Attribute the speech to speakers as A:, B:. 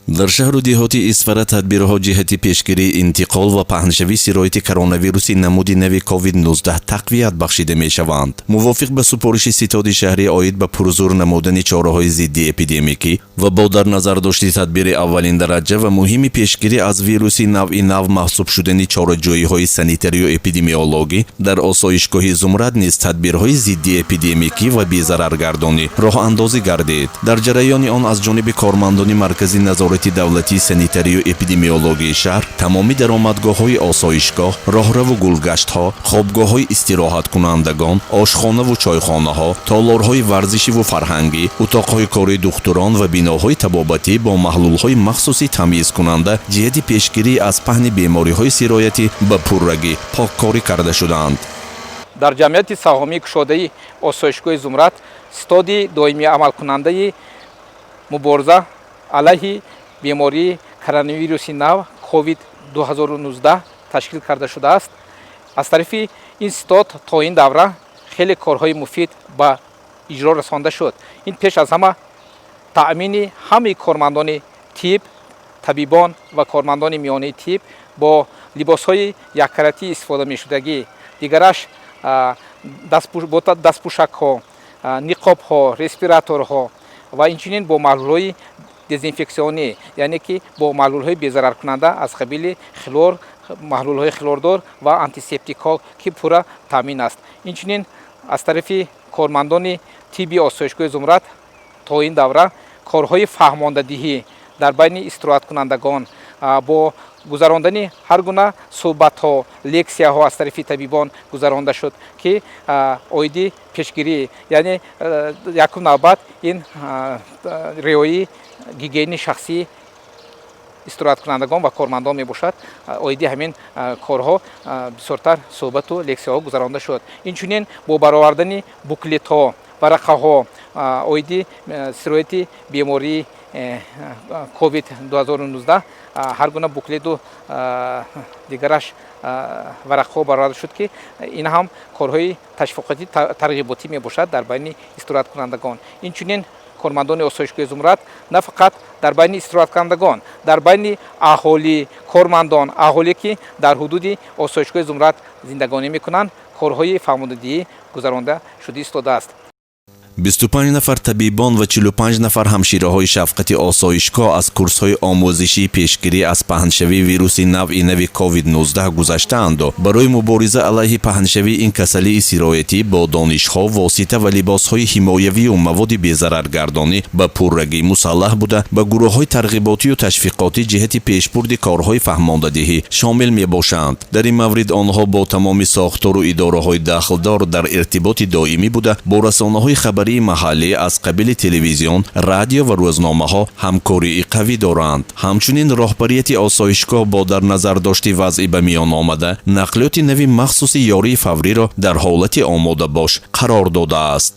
A: дар шаҳру деҳоти Исфара тадбирҳо ҷиҳати пешгирии интиқол ва паҳншавии сироити коронавируси намуди нави COVID-19 тақвият бахшида мешаванд. Мувофиқ ба супориши ситоди шаҳрӣ оид ба пурзур намудани чораҳои зидди эпидемикӣ ва бо дар назар дошти тадбири аввалин дараҷа ва муҳими пешгирӣ аз вируси навъи нав маҳсуб шудани чораҷӯиҳои санитарию эпидемиологӣ дар осоишгоҳи Зумрад низ тадбирҳои зидди эпидемикӣ ва безараргардонӣ роҳандозӣ гардид. Дар ҷараёни он аз ҷониби кормандони маркази назорати давлатии санитарию эпидемиологии шаҳр тамоми даромадгоҳҳои осоишгоҳ, роҳраву гулгаштҳо, хобгоҳҳои истироҳаткунандагон, ошхонаву чойхонаҳо, толорҳои варзишиву фарҳангӣ, утоқҳои кори духтурон ва биноҳои табобатӣ бо маҳлулҳои махсуси тамйизкунанда ҷиҳати пешгирӣ аз паҳни бемориҳои сироятӣ ба пуррагӣ поккорӣ карда шуданд.
B: дар ҷамъияти саҳомии кушодаи осоишгоҳи Зумрад ситоди доимии амалкунандаи мубориза алайҳи бемории коронавируси нав COVID-2019 ташкил карда шудааст. аз тарафи ин ситод то ин давра хеле корҳои муфид ба иҷро расонда шуд. ин пеш аз ҳама таъмини ҳамаи кормандони тиб, табибон ва кормандони миёнаи тиб бо либосҳои яккаратӣ истифода мешудагӣ, дигараш дастпӯшакҳо, ниқобҳо, респираторҳо ва инчунин бо маҳлулҳои дезинфексионӣ, яъне ки бо маҳлулҳои безараркунанда аз қабили хлор, маҳлулҳои хлордор ва антисептикҳо ки пурра таъмин аст. инчунин аз тарафи кормандони тибби осоишгоҳи Зумрад то ин давра корҳои фаҳмондадиҳӣ дар байни истироҳаткунандагон бо гузарондани ҳар гуна суҳбатҳо, лексияҳо аз тарафи табибон гузаронда шуд ки оиди пешгирӣ, яъне якум навбат ин риояи гигиени шахсии истироҳаткунандагон ва кормандон мебошад. оиди ҳамин корҳо бисёртар суҳбату лексияҳо гузаронда шуд. инчунин бо баровардани буклетҳо, варақаҳо оиди сирояти бемории COVID-2019 ҳар гуна буклету дигараш варақҳо бароварда шуд ки ин ҳам корҳои ташвиқотӣ тарғиботӣ мебошад дар байни истироҳаткунандагон. инчунин кормандони осоишгоҳи Зумрад на фақат дар байни истироҳаткунандагон, дар байни аҳолӣ, кормандон, аҳоле ки дар ҳудуди осоишгоҳи Зумрад зиндагонӣ мекунанд, корҳои фаҳмондадиҳӣ гузаронда шуда истодааст.
A: 25 нафар табибон ва 45 нафар ҳамшираҳои шафқати осоишгоҳ аз курсҳои омӯзишии пешгирӣ аз паҳншавии вируси навъи нави COVID-19 гузаштаанду барои мубориза алайҳи паҳншавии ин касалии сироятӣ бо донишҳо, восита ва либосҳои ҳимоявию маводи безараргардонӣ ба пуррагӣ мусаллаҳ буда ба гурӯҳҳои тарғиботию ташвиқотӣ ҷиҳати пешбурди корҳои фаҳмондадиҳӣ шомил мебошанд. дар ин маврид онҳо бо тамоми сохтору идораҳои дахлдор дар иртиботи доимӣ буда бо расонаҳои хабарии маҳаллӣ аз қабили телевизион, радио ва рӯзномаҳо ҳамкории қавӣ доранд. ҳамчунин роҳбарияти осоишгоҳ бо дар назар дошти вазъи ба миён омада нақлиёти нави махсуси ёрии фавриро дар ҳолати омодабош қарор додааст.